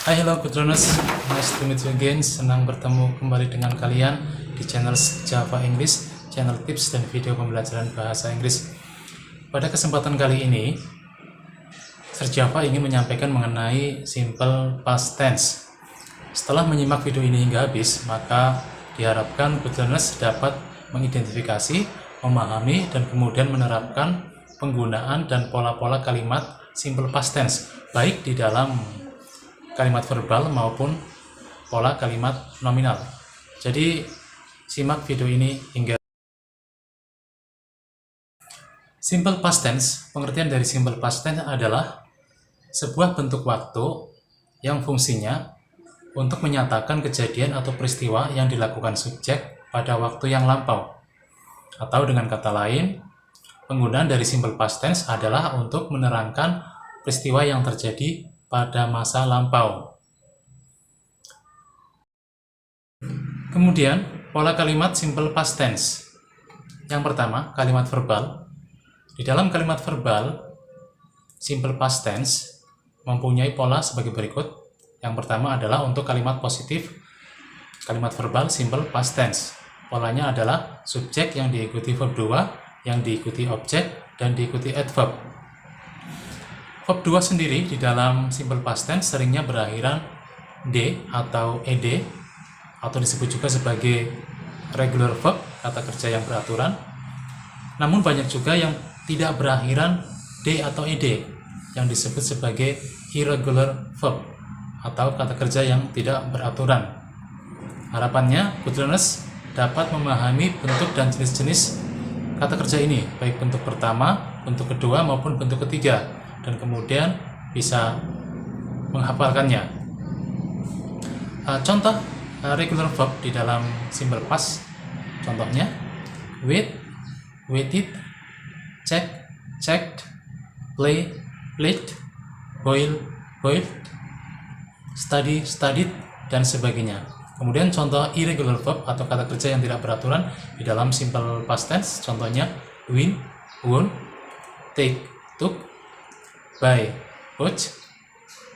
Hai, hello Goodrunners, nice to meet you again. Senang bertemu kembali dengan kalian di channel Java English, channel tips dan video pembelajaran bahasa Inggris. Pada kesempatan kali ini, Sir Java ingin menyampaikan mengenai simple past tense. Setelah menyimak video ini hingga habis, maka diharapkan Goodrunners dapat mengidentifikasi, memahami, dan kemudian menerapkan penggunaan dan pola-pola kalimat simple past tense, baik di dalam kalimat verbal maupun pola kalimat nominal. Jadi simak video ini hingga. Simple past tense, pengertian dari simple past tense adalah sebuah bentuk waktu yang fungsinya untuk menyatakan kejadian atau peristiwa yang dilakukan subjek pada waktu yang lampau. Atau dengan kata lain, penggunaan dari simple past tense adalah untuk menerangkan peristiwa yang terjadi pada masa lampau. Kemudian, pola kalimat simple past tense. Yang pertama, kalimat verbal. Di dalam kalimat verbal, simple past tense mempunyai pola sebagai berikut. Yang pertama adalah untuk kalimat positif, kalimat verbal simple past tense. Polanya adalah subjek yang diikuti verb 2, yang diikuti objek, dan diikuti adverb. Verb 2 sendiri di dalam simple past tense seringnya berakhiran D atau ed, atau disebut juga sebagai regular verb, kata kerja yang beraturan. Namun banyak juga yang tidak berakhiran D atau ed, yang disebut sebagai irregular verb, atau kata kerja yang tidak beraturan. Harapannya, Goodrunners dapat memahami bentuk dan jenis-jenis kata kerja ini, baik bentuk pertama, bentuk kedua, maupun bentuk ketiga, dan kemudian bisa menghafalkannya. Contoh regular verb di dalam simple past, contohnya wait, waited, check, checked, play, played, boil, boiled, study, studied, dan sebagainya. Kemudian contoh irregular verb atau kata kerja yang tidak beraturan di dalam simple past tense, contohnya win, won, take, took, buy, bought,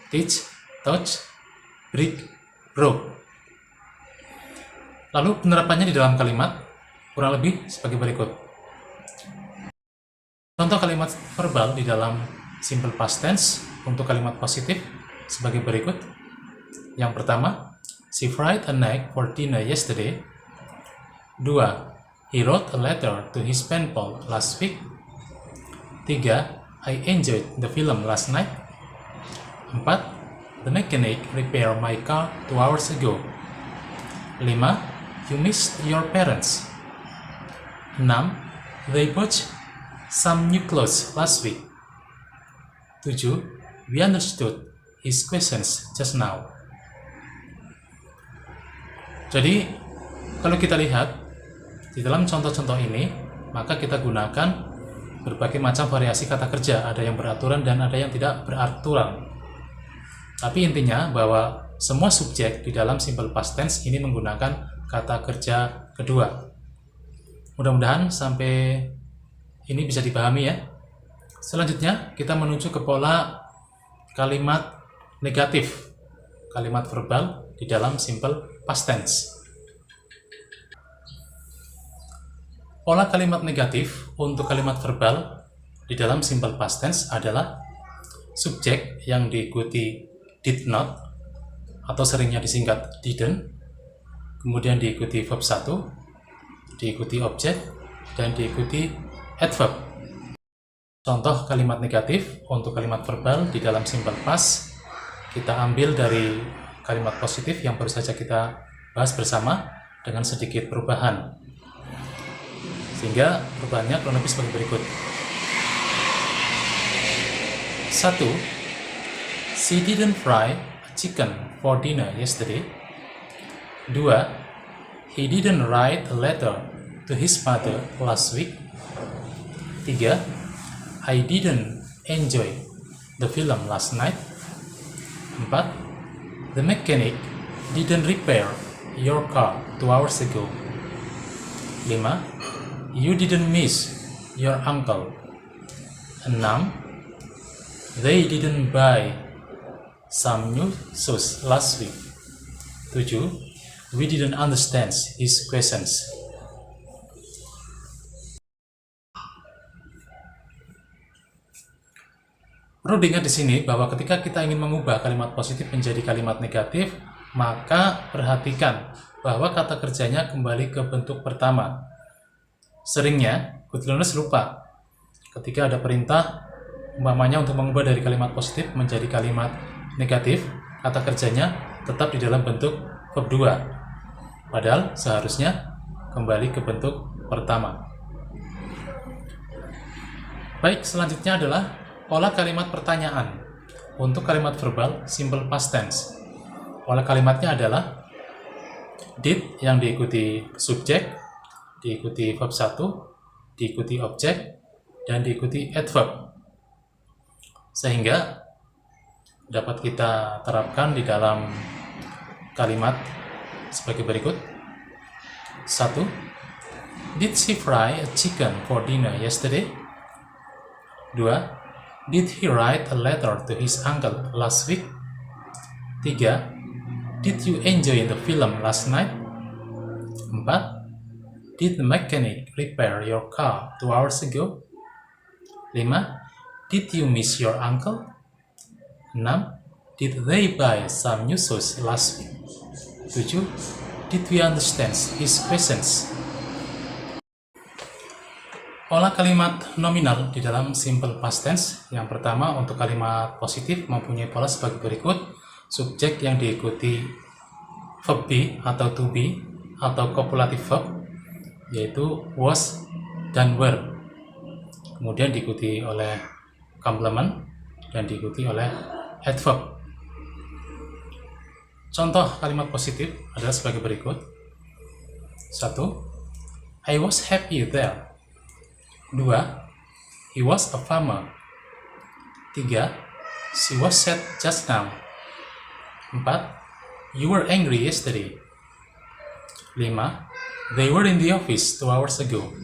teach, touch, break, broke. Lalu penerapannya di dalam kalimat kurang lebih sebagai berikut. Contoh kalimat verbal di dalam simple past tense untuk kalimat positif sebagai berikut. Yang pertama, she fried an egg for dinner yesterday. 2. He wrote a letter to his pen pal last week. 3. I enjoyed the film last night. 4. The mechanic repaired my car 2 hours ago. 5. You missed your parents. 6. They bought some new clothes last week. 7. We understood his questions just now. Jadi, kalau kita lihat di dalam contoh-contoh ini, maka kita gunakan berbagai macam variasi kata kerja, ada yang beraturan dan ada yang tidak beraturan. Tapi intinya bahwa semua subjek di dalam simple past tense ini menggunakan kata kerja kedua. Mudah-mudahan sampai ini bisa dipahami ya. Selanjutnya kita menuju ke pola kalimat negatif, kalimat verbal di dalam simple past tense. Pola kalimat negatif untuk kalimat verbal di dalam simple past tense adalah subjek yang diikuti did not atau seringnya disingkat didn't, kemudian diikuti verb 1, diikuti objek, dan diikuti adverb. Contoh kalimat negatif untuk kalimat verbal di dalam simple past kita ambil dari kalimat positif yang baru saja kita bahas bersama dengan sedikit perubahan. Sehingga perubahannya kurang lebih sebagai berikut. 1. She didn't fry a chicken for dinner yesterday. 2. He didn't write a letter to his mother last week. 3. I didn't enjoy the film last night. 4. The mechanic didn't repair your car 2 hours ago. 5. You didn't miss your uncle. 6. They didn't buy some news last week. 7. We didn't understand his questions. Perlu diingat di sini bahwa ketika kita ingin mengubah kalimat positif menjadi kalimat negatif, maka perhatikan bahwa kata kerjanya kembali ke bentuk pertama. Seringnya, good learners lupa ketika ada perintah umpamanya untuk mengubah dari kalimat positif menjadi kalimat negatif, kata kerjanya tetap di dalam bentuk verb 2. Padahal seharusnya kembali ke bentuk pertama. Baik, selanjutnya adalah pola kalimat pertanyaan. Untuk kalimat verbal, simple past tense. Pola kalimatnya adalah did yang diikuti subjek, diikuti verb 1, diikuti objek, dan diikuti adverb. Sehingga dapat kita terapkan di dalam kalimat sebagai berikut. 1. Did she fry a chicken for dinner yesterday? 2. Did he write a letter to his uncle last week? 3. Did you enjoy the film last night? 4. Did the mechanic repair your car 2 hours ago? 5. Did you miss your uncle? 6. Did they buy some new shoes last week? 7. Did we understand his questions? Pola kalimat nominal di dalam simple past tense. Yang pertama, untuk kalimat positif mempunyai pola sebagai berikut. Subjek yang diikuti verb be atau to be atau copulative verb, yaitu was dan were. Kemudian diikuti oleh complement dan diikuti oleh adverb. Contoh kalimat positif adalah sebagai berikut. 1. I was happy there. 2. He was a farmer. 3. She was sad just now. 4. You were angry yesterday. 5. They were in the office 2 hours ago.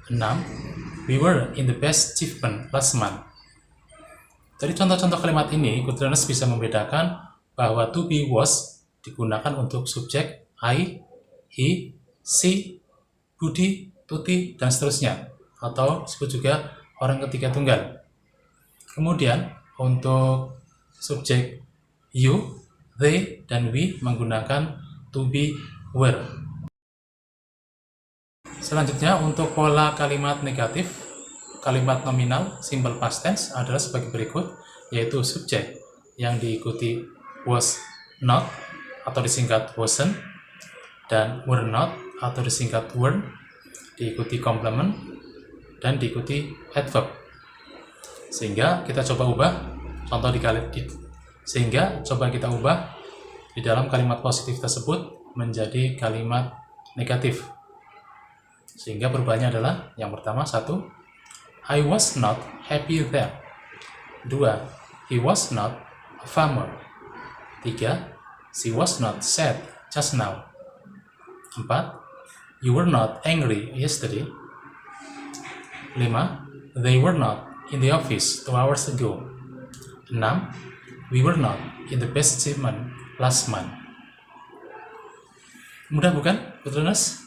6. We were in the best achievement last month. Dari contoh-contoh kalimat ini, good learners bisa membedakan bahwa to be was digunakan untuk subjek I, he, she, Budi, Tuti, dan seterusnya, atau disebut juga orang ketiga tunggal. Kemudian untuk subjek you, they, dan we menggunakan to be, were. Selanjutnya, untuk pola kalimat negatif, kalimat nominal simple past tense adalah sebagai berikut, yaitu subjek yang diikuti was not atau disingkat wasn't, dan were not atau disingkat weren't, diikuti complement, dan diikuti adverb. Sehingga kita coba ubah coba kita ubah di dalam kalimat positif tersebut menjadi kalimat negatif. Sehingga perubahannya adalah yang pertama, 1. I was not happy there. 2. He was not a farmer. 3. She was not sad just now. 4. You were not angry yesterday. 5. They were not in the office 2 hours ago. 6. We were not in the best achievement last month. Mudah bukan, good learners?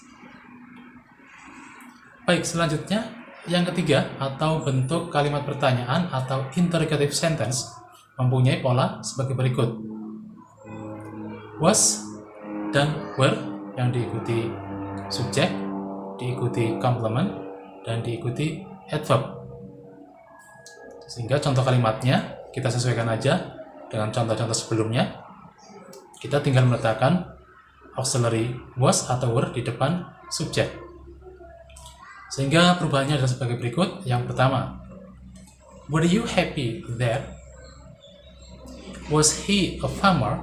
Baik, selanjutnya yang ketiga atau bentuk kalimat pertanyaan atau interrogative sentence mempunyai pola sebagai berikut. Was dan were yang diikuti subjek, diikuti complement, dan diikuti adverb. Sehingga contoh kalimatnya kita sesuaikan aja dengan contoh-contoh sebelumnya. Kita tinggal meletakkan auxiliary was atau were di depan subjek. Sehingga perubahannya adalah sebagai berikut. Yang pertama, were you happy there? Was he a farmer?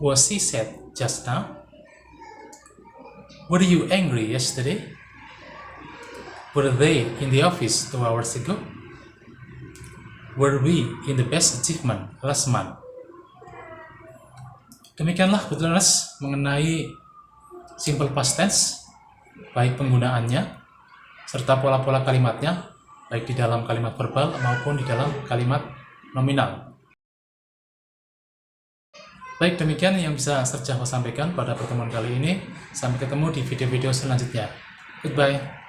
Was he sad just now? Were you angry yesterday? Were they in the office 2 hours ago? Were we in the best achievement last month? Demikianlah good learners mengenai simple past tense, baik penggunaannya serta pola-pola kalimatnya, baik di dalam kalimat verbal maupun di dalam kalimat nominal. Baik, demikian yang bisa Sir Java sampaikan pada pertemuan kali ini. Sampai ketemu di video-video selanjutnya. Goodbye.